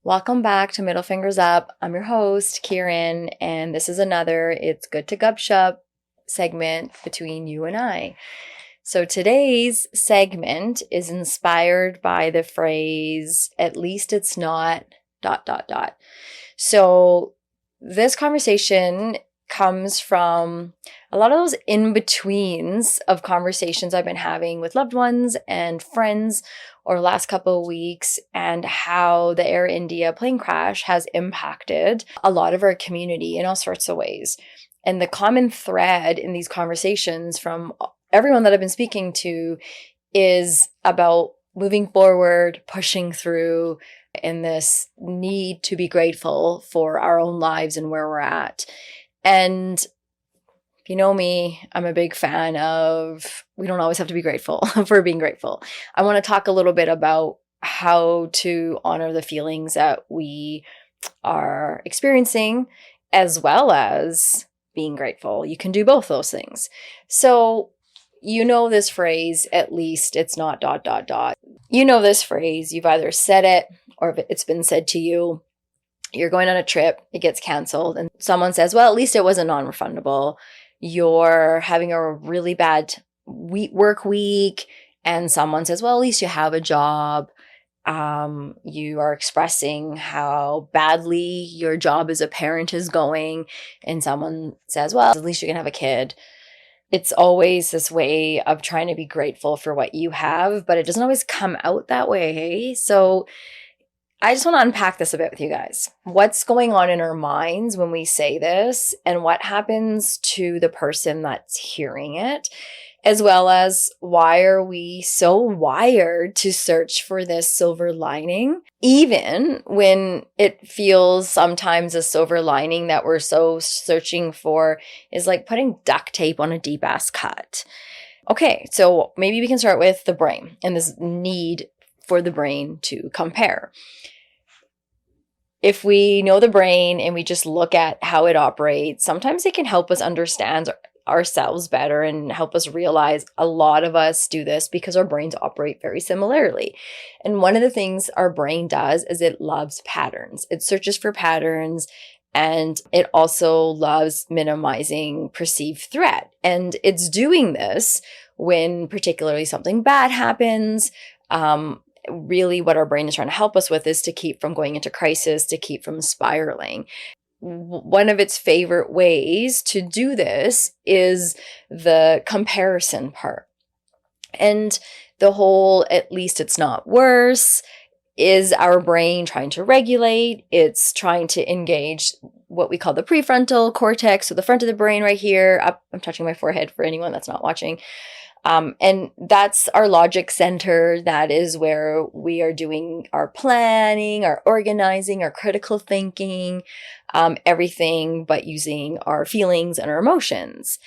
Welcome back to Middle Fingers Up. I'm your host, Kieran, and this is another It's Good to Gup Shup segment between you and I. So today's segment is inspired by the phrase, at least it's not ... So this conversation comes from a lot of those in-betweens of conversations I've been having with loved ones and friends over the last couple of weeks, and how the Air India plane crash has impacted a lot of our community in all sorts of ways. And the common thread in these conversations from everyone that I've been speaking to is about moving forward, pushing through, and this need to be grateful for our own lives and where we're at. And you know me, I'm a big fan of, we don't always have to be grateful for being grateful. I want to talk a little bit about how to honor the feelings that we are experiencing, as well as being grateful. You can do both those things. So, you know this phrase, at least it's not ... You know this phrase, you've either said it or it's been said to you. You're going on a trip, it gets canceled, and someone says, well, at least it wasn't non-refundable. You're having a really bad work week, and someone says, well, at least you have a job. You are expressing how badly your job as a parent is going, and someone says, well, at least you can have a kid. It's always this way of trying to be grateful for what you have, but it doesn't always come out that way. So I just want to unpack this a bit with you guys. What's going on in our minds when we say this, and what happens to the person that's hearing it, as well as why are we so wired to search for this silver lining, even when it feels sometimes a silver lining that we're so searching for is like putting duct tape on a deep ass cut. Okay, so maybe we can start with the brain and this need for the brain to compare. If we know the brain and we just look at how it operates, sometimes it can help us understand ourselves better and help us realize a lot of us do this because our brains operate very similarly. And one of the things our brain does is it loves patterns. It searches for patterns, and it also loves minimizing perceived threat. And it's doing this when particularly something bad happens. Really what our brain is trying to help us with is to keep from going into crisis, to keep from spiraling. One of its favorite ways to do this is the comparison part. And the whole, at least it's not worse, is our brain trying to regulate. It's trying to engage what we call the prefrontal cortex, so the front of the brain right here. I'm touching my forehead for anyone that's not watching. And that's our logic center. That is where we are doing our planning, our organizing, our critical thinking, everything but using our feelings and our emotions.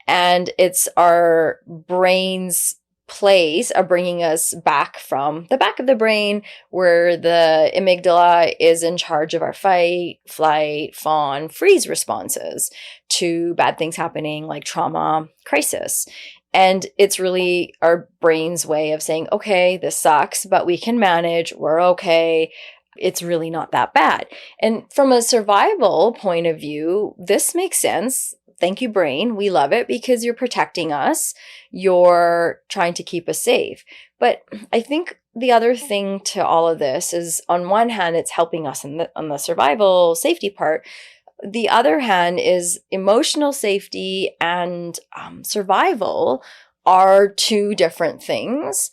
And it's our brain's place of bringing us back from the back of the brain, where the amygdala is in charge of our fight, flight, fawn, freeze responses to bad things happening like trauma, crisis. And it's really our brain's way of saying, okay, this sucks, but we can manage. We're okay. It's really not that bad. And from a survival point of view, this makes sense. Thank you, brain. We love it because you're protecting us. You're trying to keep us safe. But I think the other thing to all of this is, on one hand, it's helping us on the survival safety part. The other hand is emotional safety and survival are two different things.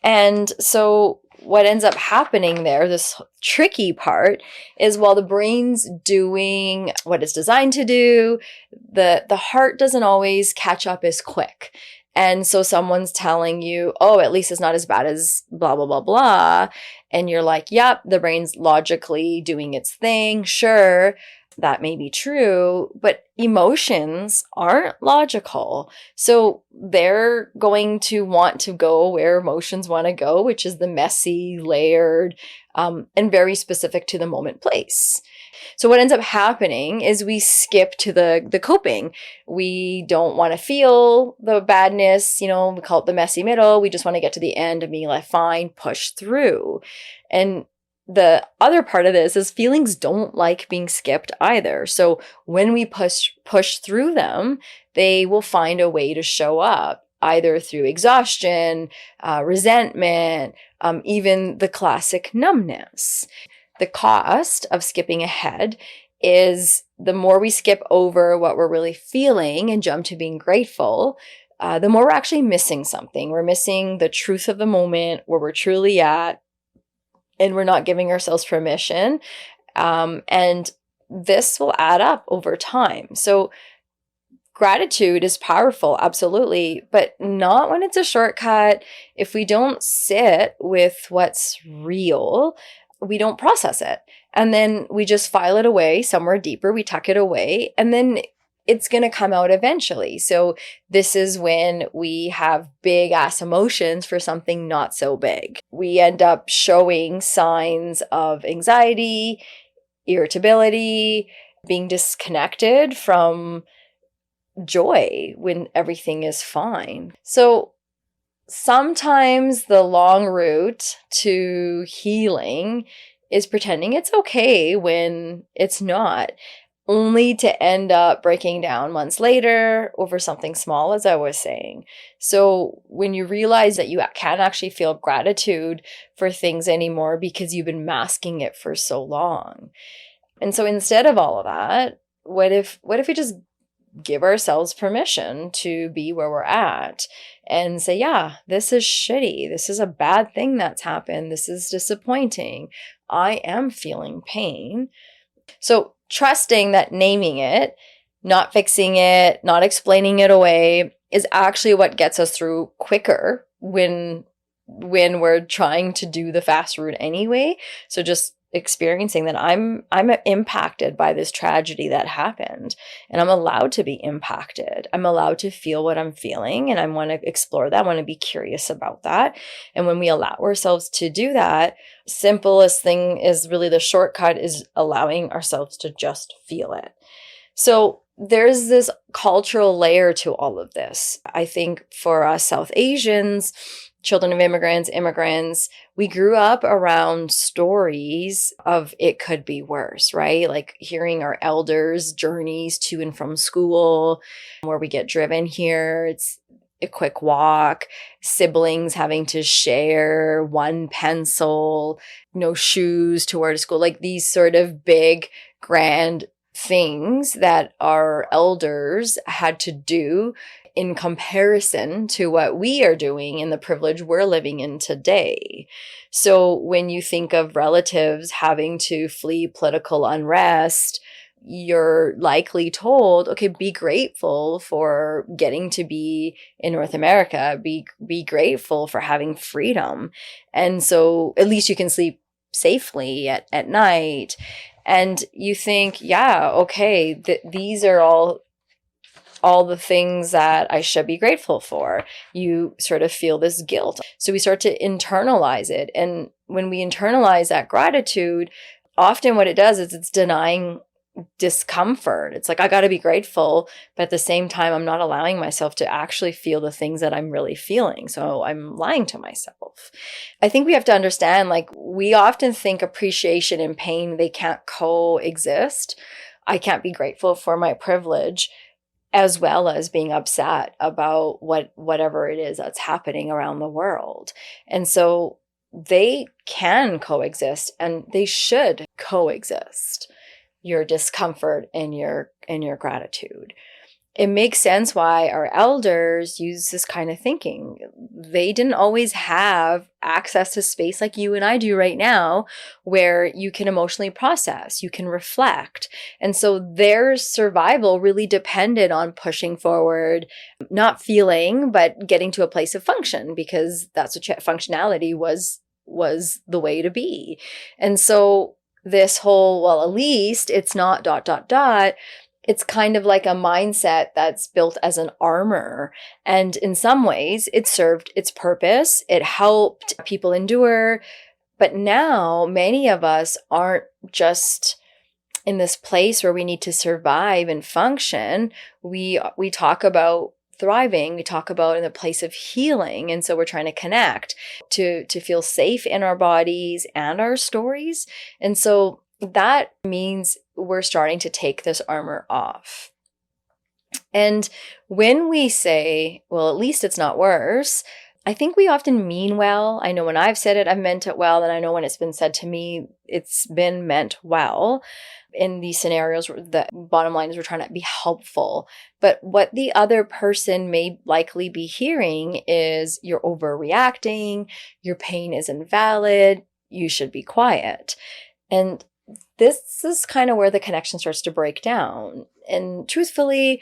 And so what ends up happening there, this tricky part, is while the brain's doing what it's designed to do, the heart doesn't always catch up as quick. And so someone's telling you, oh, at least it's not as bad as blah, blah, blah, blah. And you're like, yep, the brain's logically doing its thing. Sure. That may be true, but emotions aren't logical. So they're going to want to go where emotions want to go, which is the messy, layered, and very specific to the moment place. So what ends up happening is we skip to the coping. We don't want to feel the badness, we call it the messy middle. We just want to get to the end and be like, fine, push through. And the other part of this is feelings don't like being skipped either. So when we push through them, they will find a way to show up, either through exhaustion, resentment, even the classic numbness. The cost of skipping ahead is the more we skip over what we're really feeling and jump to being grateful, the more we're actually missing something. We're missing the truth of the moment, where we're truly at, and we're not giving ourselves permission. And this will add up over time. So gratitude is powerful, absolutely, but not when it's a shortcut. If we don't sit with what's real, we don't process it. And then we just file it away somewhere deeper. We tuck it away, and then it's going to come out eventually. So this is when we have big ass emotions for something not so big. We end up showing signs of anxiety, irritability, being disconnected from joy when everything is fine. So sometimes the long route to healing is pretending it's okay when it's not, only to end up breaking down months later over something small, as I was saying. So when you realize that you can't actually feel gratitude for things anymore because you've been masking it for so long. And so instead of all of that, what if we just give ourselves permission to be where we're at and say, yeah, this is shitty. This is a bad thing that's happened. This is disappointing. I am feeling pain. So trusting that naming it, not fixing it, not explaining it away is actually what gets us through quicker when we're trying to do the fast route anyway. So just experiencing that I'm impacted by this tragedy that happened, and I'm allowed to be impacted. I'm allowed to feel what I'm feeling, and I want to explore that. I want to be curious about that. And when we allow ourselves to do that, simplest thing is really the shortcut is allowing ourselves to just feel it. So there's this cultural layer to all of this. I think for us South Asians, children of immigrants, we grew up around stories of it could be worse, right? Like hearing our elders' journeys to and from school, where we get driven here. It's a quick walk, siblings having to share one pencil, no shoes to wear to school, like these sort of big, grand things that our elders had to do in comparison to what we are doing in the privilege we're living in today. So when you think of relatives having to flee political unrest, you're likely told, okay, be grateful for getting to be in North America, be grateful for having freedom. And so at least you can sleep safely at night. And you think, yeah, okay, these are all the things that I should be grateful for. You sort of feel this guilt. So we start to internalize it. And when we internalize that gratitude, often what it does is it's denying discomfort. It's like, I got to be grateful, but at the same time, I'm not allowing myself to actually feel the things that I'm really feeling. So I'm lying to myself. I think we have to understand, like, we often think appreciation and pain, they can't coexist. I can't be grateful for my privilege as well as being upset about whatever it is that's happening around the world. And so they can coexist, and they should coexist, your discomfort and your gratitude. It makes sense why our elders use this kind of thinking. They didn't always have access to space like you and I do right now, where you can emotionally process, you can reflect. And so their survival really depended on pushing forward, not feeling, but getting to a place of function, because that's what functionality was the way to be. And so this whole, well, at least it's not ... It's kind of like a mindset that's built as an armor. And in some ways, it served its purpose. It helped people endure. But now many of us aren't just in this place where we need to survive and function. We talk about thriving. We talk about in a place of healing. And so we're trying to connect to feel safe in our bodies and our stories. And so that means we're starting to take this armor off. And when we say, well, at least it's not worse, I think we often mean well. I know when I've said it, I've meant it well. And I know when it's been said to me, it's been meant well. In these scenarios, the bottom line is we're trying to be helpful. But what the other person may likely be hearing is you're overreacting, your pain is invalid, you should be quiet. And this is kind of where the connection starts to break down. And truthfully,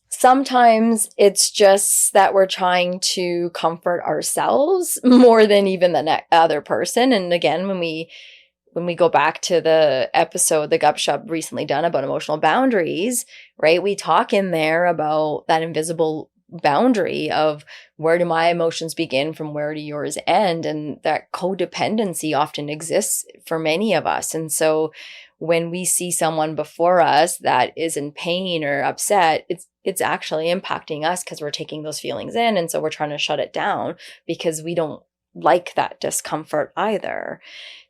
sometimes it's just that we're trying to comfort ourselves more than even the other person. And again, when we go back to the episode the Gup Shup recently done about emotional boundaries, right? We talk in there about that invisible boundary of where do my emotions begin from where do yours end, and that codependency often exists for many of us. And so when we see someone before us that is in pain or upset, it's actually impacting us because we're taking those feelings in, and so we're trying to shut it down because we don't like that discomfort either.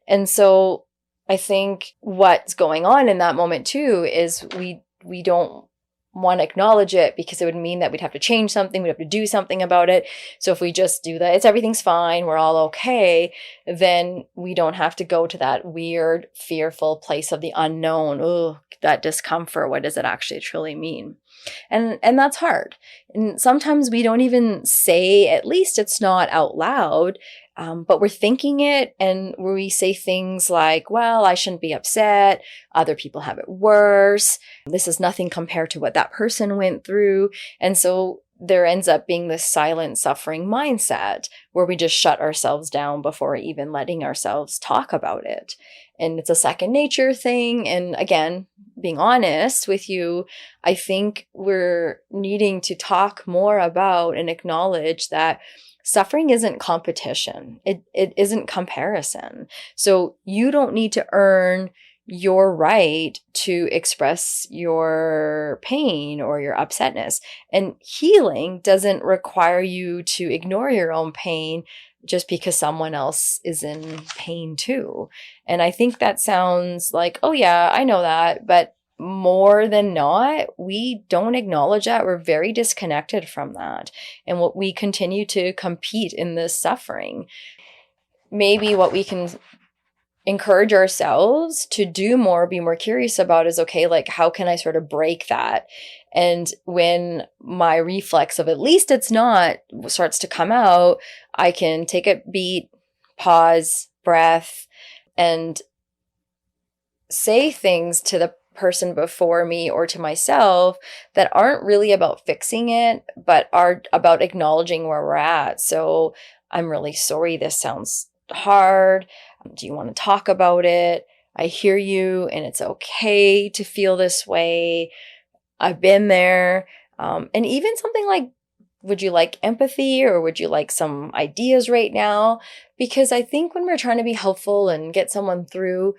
And so I think what's going on in that moment too is we don't want to acknowledge it because it would mean that we'd have to change something, we'd have to do something about it. So if we just do that, everything's fine, we're all okay, then we don't have to go to that weird, fearful place of the unknown. Oh, that discomfort, what does it actually truly mean? And that's hard. And sometimes we don't even say, at least it's not out loud, but we're thinking it, and we say things like, well, I shouldn't be upset. Other people have it worse. This is nothing compared to what that person went through. And so there ends up being this silent suffering mindset where we just shut ourselves down before even letting ourselves talk about it. And it's a second nature thing. And again, being honest with you, I think we're needing to talk more about and acknowledge that suffering isn't competition. It isn't comparison. So you don't need to earn your right to express your pain or your upsetness. And healing doesn't require you to ignore your own pain just because someone else is in pain too. And I think that sounds like, oh yeah, I know that, but more than not, we don't acknowledge that. We're very disconnected from that. And what we continue to compete in this suffering. Maybe what we can encourage ourselves to do more, be more curious about is, okay, like how can I sort of break that? And when my reflex of at least it's not starts to come out, I can take a beat, pause, breath, and say things to the person before me or to myself that aren't really about fixing it, but are about acknowledging where we're at. So I'm really sorry. This sounds hard. Do you want to talk about it? I hear you, and it's okay to feel this way. I've been there. And even something like, would you like empathy, or would you like some ideas right now? Because I think when we're trying to be helpful and get someone through,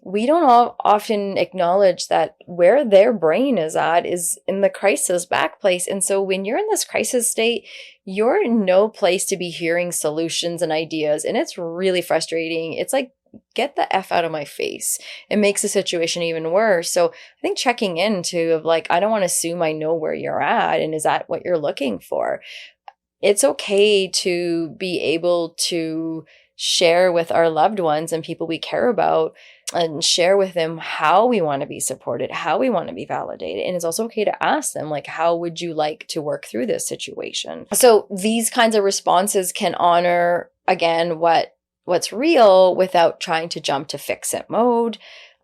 we don't often acknowledge that where their brain is at is in the crisis back place. And so when you're in this crisis state, you're in no place to be hearing solutions and ideas. And it's really frustrating. It's like, get the F out of my face. It makes the situation even worse. So I think checking into of like, I don't want to assume I know where you're at. And is that what you're looking for? It's okay to be able to share with our loved ones and people we care about, and share with them how we want to be supported, how we want to be validated. And it's also okay to ask them, like, how would you like to work through this situation? So these kinds of responses can honor, again, what's real without trying to jump to fix it mode.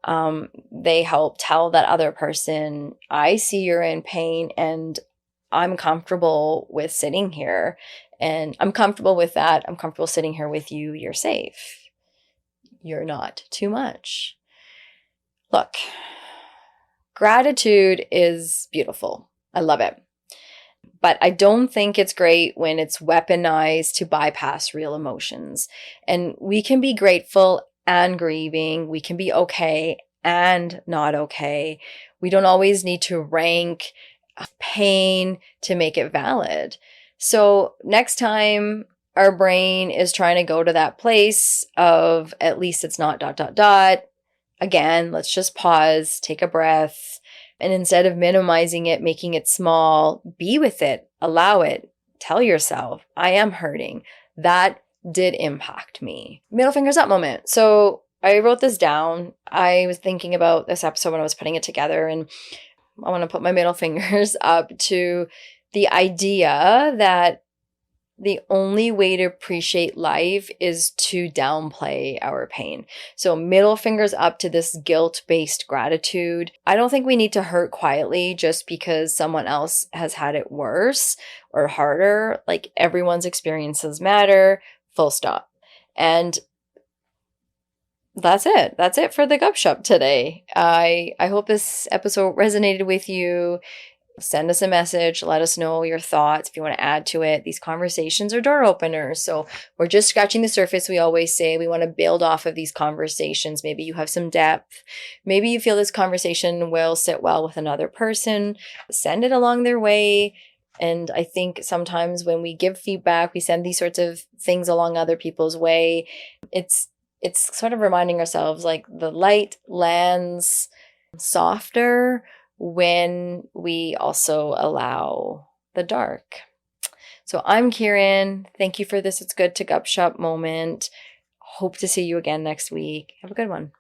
They help tell that other person, I see you're in pain and I'm comfortable with sitting here, and I'm comfortable with that. I'm comfortable sitting here with you. You're safe. You're not too much. Look, gratitude is beautiful. I love it. But I don't think it's great when it's weaponized to bypass real emotions. And we can be grateful and grieving. We can be okay and not okay. We don't always need to rank pain to make it valid. So next time our brain is trying to go to that place of at least it's not ... Again, let's just pause, take a breath. And instead of minimizing it, making it small, be with it, allow it, tell yourself, I am hurting. That did impact me. Middle fingers up moment. So I wrote this down. I was thinking about this episode when I was putting it together, and I want to put my middle fingers up to the idea that the only way to appreciate life is to downplay our pain. So middle fingers up to this guilt-based gratitude. I don't think we need to hurt quietly just because someone else has had it worse or harder. Like, everyone's experiences matter, full stop. And that's it. That's it for the Gup Shup today. I hope this episode resonated with you. Send us a message. Let us know your thoughts if you want to add to it. These conversations are door openers. So we're just scratching the surface. We always say we want to build off of these conversations. Maybe you have some depth. Maybe you feel this conversation will sit well with another person. Send it along their way. And I think sometimes when we give feedback, we send these sorts of things along other people's way. It's sort of reminding ourselves, like, the light lands softer when we also allow the dark. So I'm Kieran. Thank you for this It's Good to Gup Shup moment. Hope to see you again next week. Have a good one.